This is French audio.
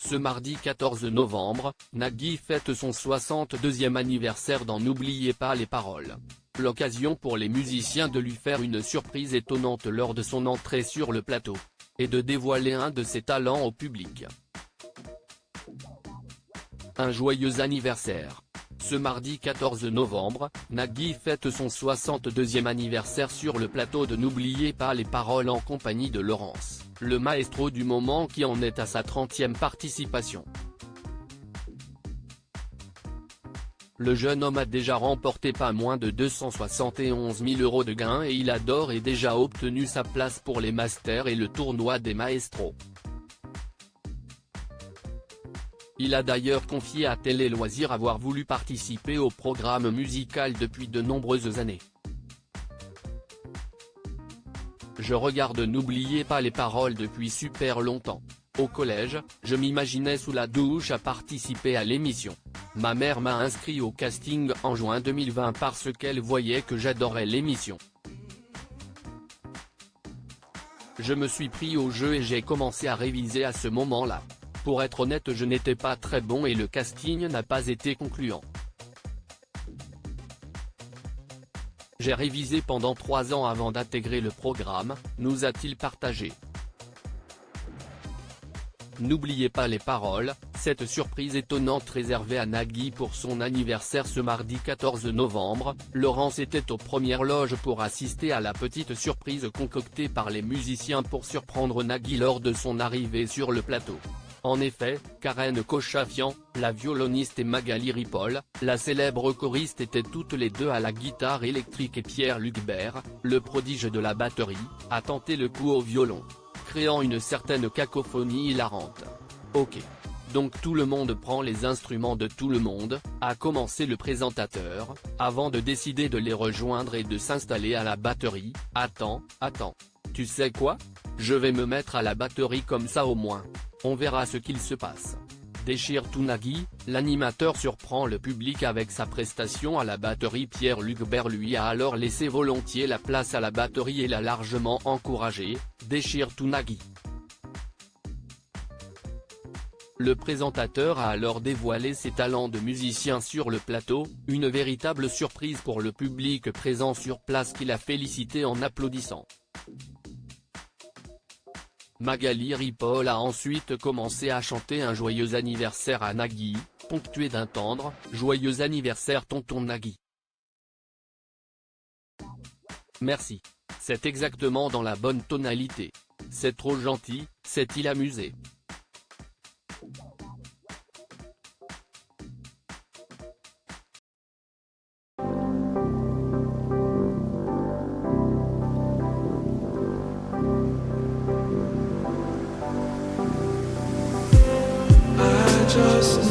Ce mardi 14 novembre, Nagui fête son 62e anniversaire dans N'oubliez pas les paroles. L'occasion pour les musiciens de lui faire une surprise étonnante lors de son entrée sur le plateau. Et de dévoiler un de ses talents au public. Un joyeux anniversaire. Ce mardi 14 novembre, Nagui fête son 62e anniversaire sur le plateau de N'oubliez pas les paroles en compagnie de Laurence, le maestro du moment qui en est à sa 30e participation. Le jeune homme a déjà remporté pas moins de 271 000 € de gains et il a d'ores et déjà obtenu sa place pour les Masters et le tournoi des maestros. Il a d'ailleurs confié à Télé Loisirs avoir voulu participer au programme musical depuis de nombreuses années. Je regarde N'oubliez pas les paroles depuis super longtemps. Au collège, je m'imaginais sous la douche à participer à l'émission. Ma mère m'a inscrit au casting en juin 2020 parce qu'elle voyait que j'adorais l'émission. Je me suis pris au jeu et j'ai commencé à réviser à ce moment-là. Pour être honnête, je n'étais pas très bon et le casting n'a pas été concluant. J'ai révisé pendant 3 ans avant d'intégrer le programme, nous a-t-il partagé. N'oubliez pas les paroles, cette surprise étonnante réservée à Nagui pour son anniversaire ce mardi 14 novembre, Laurence était aux premières loges pour assister à la petite surprise concoctée par les musiciens pour surprendre Nagui lors de son arrivée sur le plateau. En effet, Karen Khochafian, la violoniste et Magali Ripoll, la célèbre choriste étaient toutes les deux à la guitare électrique et Pierre Lucbert, le prodige de la batterie, a tenté le coup au violon, créant une certaine cacophonie hilarante. Ok. Donc tout le monde prend les instruments de tout le monde, a commencé le présentateur, avant de décider de les rejoindre et de s'installer à la batterie. Attends. Tu sais quoi? Je vais me mettre à la batterie comme ça au moins. On verra ce qu'il se passe. Déchire tout Nagui, l'animateur surprend le public avec sa prestation à la batterie. Pierre Lucbert lui a alors laissé volontiers la place à la batterie et l'a largement encouragé. Déchire tout Nagui. Le présentateur a alors dévoilé ses talents de musicien sur le plateau, une véritable surprise pour le public présent sur place qui l'a félicité en applaudissant. Magali Ripoll a ensuite commencé à chanter un joyeux anniversaire à Nagui, ponctué d'un tendre « Joyeux anniversaire tonton Nagui. Merci. C'est exactement dans la bonne tonalité. C'est trop gentil, s'est-il amusé. Just